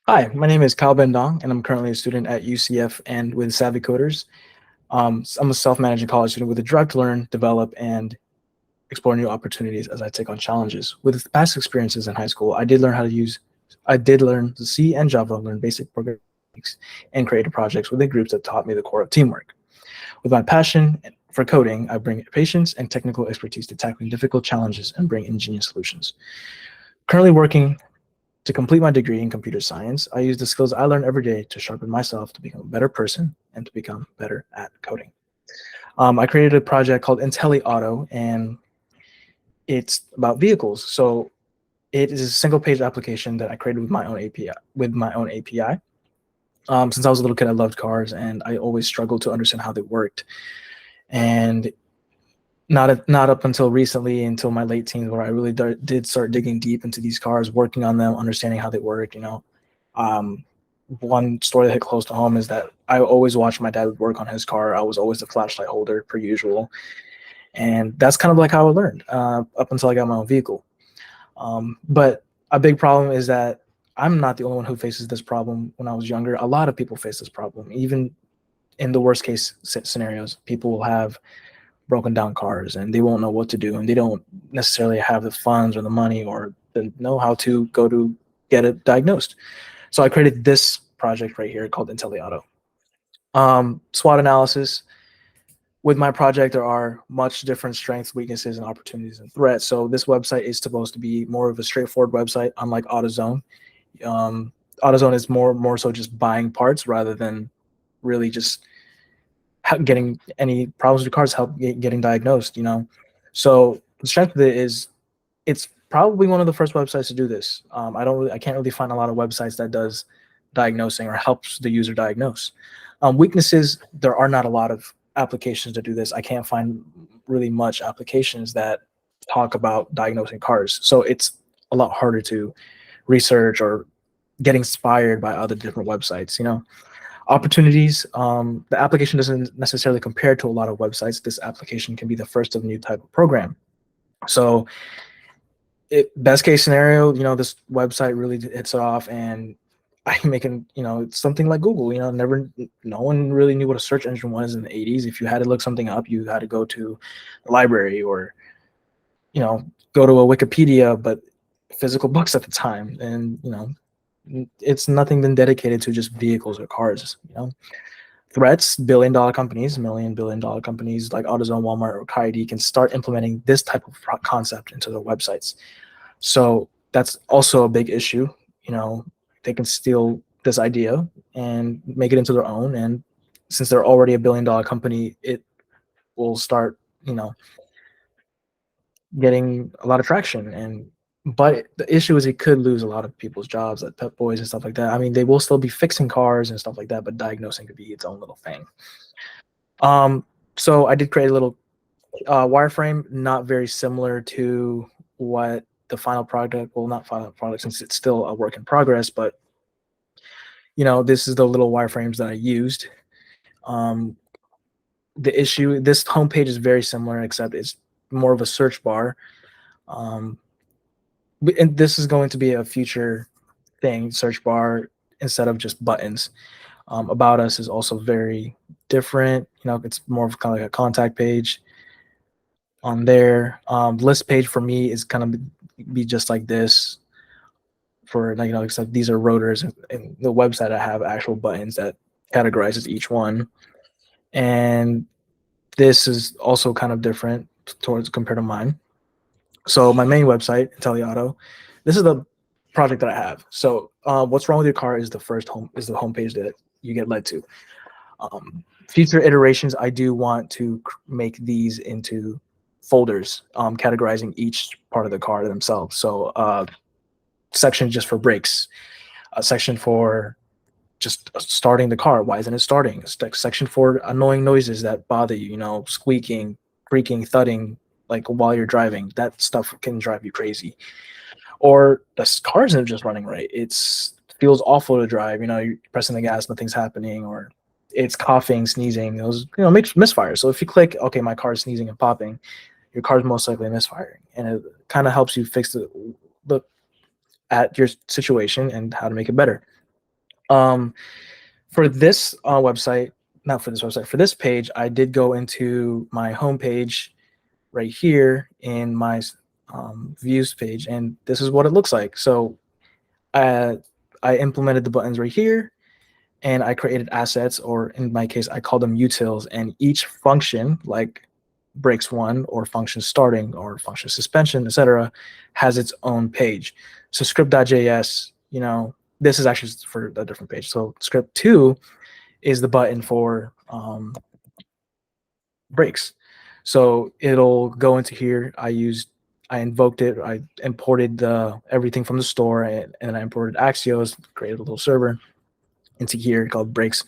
Hi, my name is Kyle Bandong, and I'm currently a student at UCF and with Savvy Coders. I'm a self-managing college student with a drive to learn, develop, and explore new opportunities as I take on challenges. With past experiences in high school, I did learn C and Java, learn basic programming techniques, and created projects within groups that taught me the core of teamwork. With my passion for coding, I bring patience and technical expertise to tackling difficult challenges and bring ingenious solutions. Currently working to complete my degree in computer science, I use the skills I learn every day to sharpen myself to become a better person and to become better at coding. I created a project called IntelliAuto, and it's about vehicles. So it is a single page application that I created with my own API. Since I was a little kid, I loved cars, and I always struggled to understand how they worked. And not up until recently, until my late teens, where I really did start digging deep into these cars, working on them, understanding how they work. Um, one story that hit close to home is that I always watched my dad work on his car. I was always the flashlight holder, per usual, and that's kind of like how I learned up until I got my own vehicle. But a big problem is that I'm not the only one who faces this problem. When I was younger, a lot of people face this problem. Even in the worst case scenarios, people will have broken down cars and they won't know what to do, and they don't necessarily have the funds or the money or the know how to go to get it diagnosed. So I created this project right here called IntelliAuto. SWOT analysis. With my project, there are much different strengths, weaknesses, and opportunities and threats. So this website is supposed to be more of a straightforward website, unlike AutoZone. Um, AutoZone is more so just buying parts rather than really just getting any problems with your cars, help getting diagnosed. So the strength of it is it's probably one of the first websites to do this. I can't really find a lot of websites that does diagnosing or helps the user diagnose. Weaknesses, there are not a lot of applications to do this. I can't find really much applications that talk about diagnosing cars. So it's a lot harder to research or get inspired by other different websites. Opportunities, the application doesn't necessarily compare to a lot of websites. This application can be the first of a new type of program. So best case scenario, this website really hits it off, and I making, it's something like Google. No one really knew what a search engine was in the 80s. If you had to look something up, you had to go to the library or, you know, go to a Wikipedia, but physical books at the time. And, it's nothing been dedicated to just vehicles or cars. Threats, billion-dollar companies, billion-dollar companies like AutoZone, Walmart, or Coyote can start implementing this type of concept into their websites. So that's also a big issue. You know, they can steal this idea and make it into their own. And since they're already a billion-dollar company, it will start, getting a lot of traction. But the issue is it could lose a lot of people's jobs, like Pep Boys and stuff like that. I mean, they will still be fixing cars and stuff like that, but diagnosing could be its own little thing. Um, so I did create a little wireframe, not very similar to what the final product, well, not final product since it's still a work in progress, but this is the little wireframes that I used. Um, this homepage is very similar, except it's more of a search bar. Um, and this is going to be a future thing, search bar instead of just buttons. About us is also very different. It's more of kind of like a contact page on there. List page for me is kind of be just like this for, except these are rotors, and the website I have actual buttons that categorizes each one. And this is also kind of different towards compared to mine. So my main website, IntelliAuto, this is the project that I have. So what's wrong with your car is the homepage that you get led to. Future iterations, I do want to make these into folders, categorizing each part of the car themselves. So section just for brakes, a section for just starting the car. Why isn't it starting? A section for annoying noises that bother you, squeaking, creaking, thudding, like while you're driving. That stuff can drive you crazy. Or the car isn't just running right. It feels awful to drive. You're pressing the gas, nothing's happening, or it's coughing, sneezing. Those, makes misfire. So if you click, okay, my car's sneezing and popping, your car's most likely misfiring, and it kind of helps you fix the at your situation and how to make it better. Um, for this website, not for this website, for this page, I did go into my homepage right here in my views page, and this is what it looks like. So uh, I implemented the buttons right here, and I created assets, or in my case, I call them utils, and each function, like brakes one, or function starting, or function suspension, etc., has its own page. So script.js, this is actually for a different page. So script 2 is the button for brakes. So it'll go into here. I invoked it. I imported everything from the store, and I imported Axios, created a little server into here called brakes.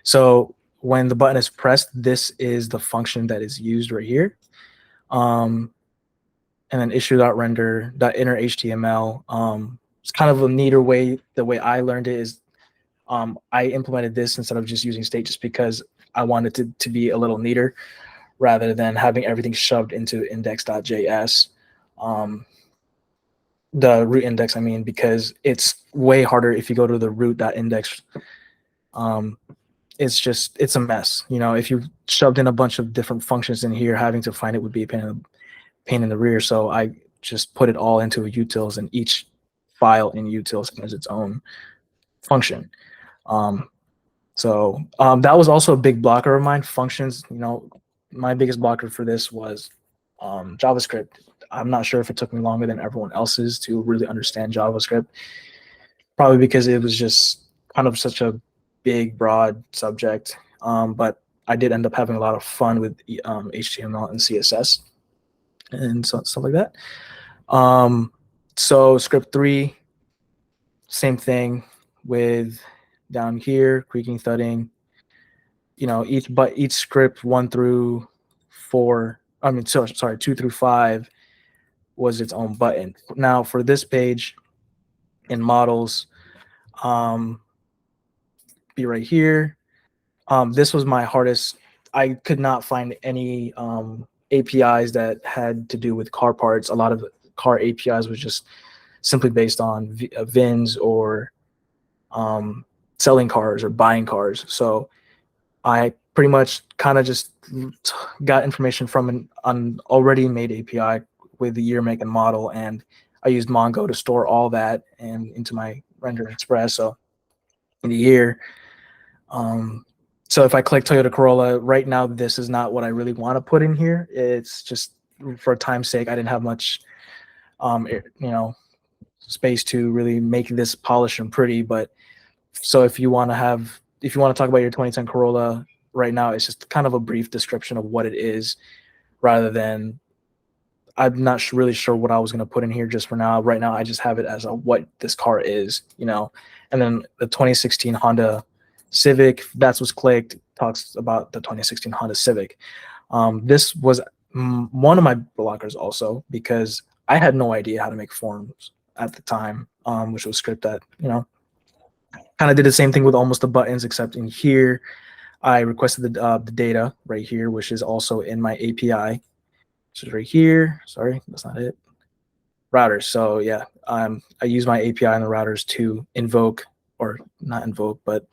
So when the button is pressed, this is the function that is used right here. And then issue.render.inner HTML. It's kind of a neater way. The way I learned it is I implemented this instead of just using state, just because I wanted to be a little neater rather than having everything shoved into index.js. The root index, I mean, because it's way harder if you go to the root.index. It's a mess. If you shoved in a bunch of different functions in here, having to find it would be a pain in the rear. So I just put it all into a utils, and each file in utils has its own function. So that was also a big blocker of mine. Functions, my biggest blocker for this was JavaScript. I'm not sure if it took me longer than everyone else's to really understand JavaScript, probably because it was just kind of such a big, broad subject. But I did end up having a lot of fun with HTML and CSS and stuff like that. So script 3, same thing with down here, creaking, thudding. Each script 1 through 4. I mean, sorry, 2 through 5 was its own button. Now for this page in models, be right here. This was my hardest. I could not find any APIs that had to do with car parts. A lot of car APIs was just simply based on VINs or selling cars or buying cars. So I pretty much kind of just got information from an already made API with the year, make, and model, and I used Mongo to store all that and into my render express. So in the year, so if I click Toyota Corolla right now, this is not what I really want to put in here. It's just for time's sake, I didn't have much, space to really make this polished and pretty. But so if you want to talk about your 2010 Corolla right now, it's just kind of a brief description of what it is, rather than, I'm not really sure what I was going to put in here just for now. Right now, I just have it as what this car is, and then the 2016 Honda Civic, that's what's clicked, talks about the 2016 Honda Civic. This was one of my blockers also, because I had no idea how to make forms at the time, which was script that, kind of did the same thing with almost the buttons, except in here, I requested the data right here, which is also in my API. Which is right here. Sorry, that's not it. Routers. So yeah, I use my API and the routers to invoke, or not invoke, but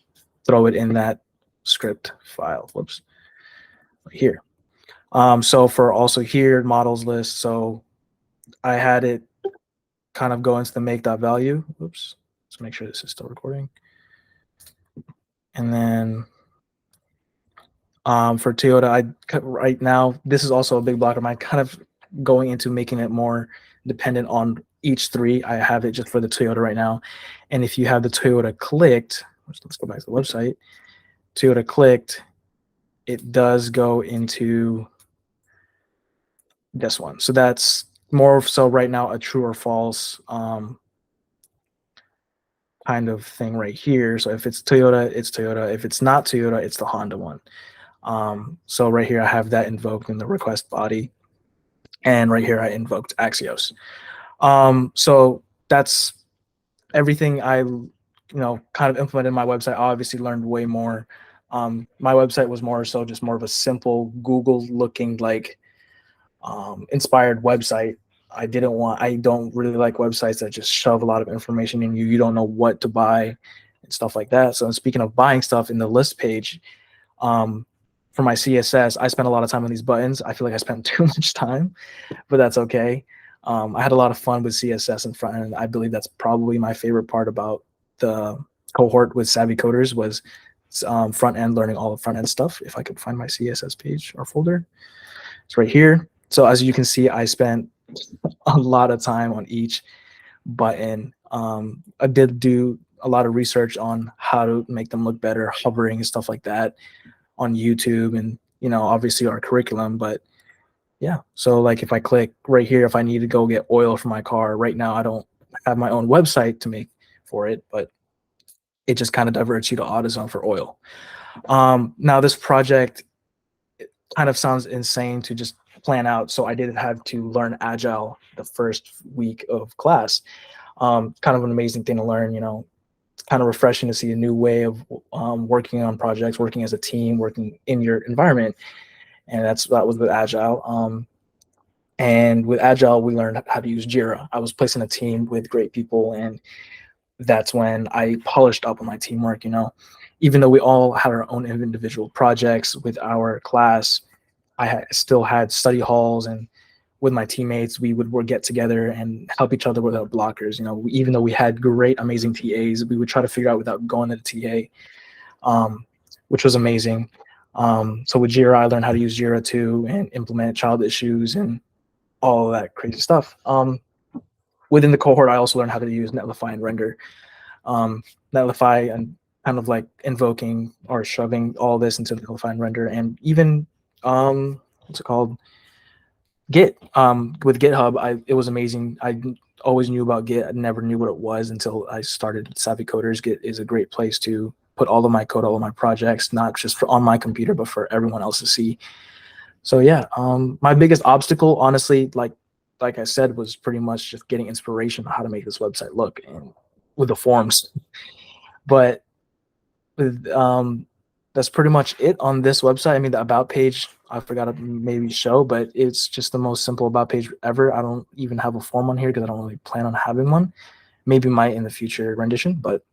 throw it in that script file. Whoops. Right here. So for also here, models list. So I had it kind of go into the make.value. Oops. Let's make sure this is still recording. And then for Toyota, right now, this is also a big blocker of mine, kind of going into making it more dependent on each 3. I have it just for the Toyota right now. And if you have the Toyota clicked, let's go back to the website, Toyota clicked, it does go into this one. So that's more so right now a true or false kind of thing right here. So if it's Toyota, it's Toyota. If it's not Toyota, it's the Honda one. So right here, I have that invoked in the request body. And right here, I invoked Axios. So that's everything I, kind of implemented in my website. I obviously learned way more. My website was more so just more of a simple Google looking like inspired website. I don't really like websites that just shove a lot of information in you. You don't know what to buy. and stuff like that. So speaking of buying stuff in the list page, um, for my CSS, I spent a lot of time on these buttons. I feel like I spent too much time, but that's okay. I had a lot of fun with CSS and front end. I believe that's probably my favorite part about the cohort with Savvy Coders was front end, learning all the front end stuff. If I could find my CSS page or folder, it's right here. So as you can see, I spent a lot of time on each button. I did do a lot of research on how to make them look better, hovering and stuff like that on YouTube, and obviously our curriculum. But yeah, so like if I click right here, if I need to go get oil for my car right now, I don't have my own website to make for it, but it just kind of diverts you to AutoZone for oil. Now this project kind of sounds insane to just plan out, so I did have to learn Agile the first week of class. Kind of an amazing thing to learn. It's kind of refreshing to see a new way of working on projects, working as a team, working in your environment, and that was with Agile. And with Agile, we learned how to use Jira. I was placed in a team with great people, and that's when I polished up on my teamwork. Even though we all had our own individual projects with our class, I still had study halls, and with my teammates, we would get together and help each other with our blockers. Even though we had great, amazing TAs, we would try to figure out without going to the TA, which was amazing. So with Jira, I learned how to use Jira too and implement child issues and all of that crazy stuff. Within the cohort, I also learned how to use Netlify and render. Netlify and kind of like invoking or shoving all this into Netlify and render, and even what's it called? Git. With GitHub, it was amazing. I always knew about Git. I never knew what it was until I started Savvy Coders. Git is a great place to put all of my code, all of my projects, not just on my computer, but for everyone else to see. So yeah, my biggest obstacle, honestly, like I said, was pretty much just getting inspiration on how to make this website look and with the forms. But that's pretty much it on this website. I mean, the about page, I forgot to maybe show, but it's just the most simple about page ever. I don't even have a form on here because I don't really plan on having one. Maybe might in the future rendition, but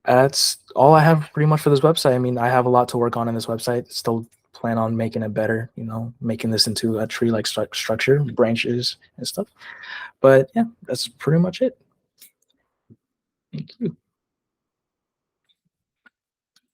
that's all I have pretty much for this website. I mean, I have a lot to work on in this website. Still plan on making it better, making this into a tree-like structure, branches and stuff. But yeah, that's pretty much it. Thank you.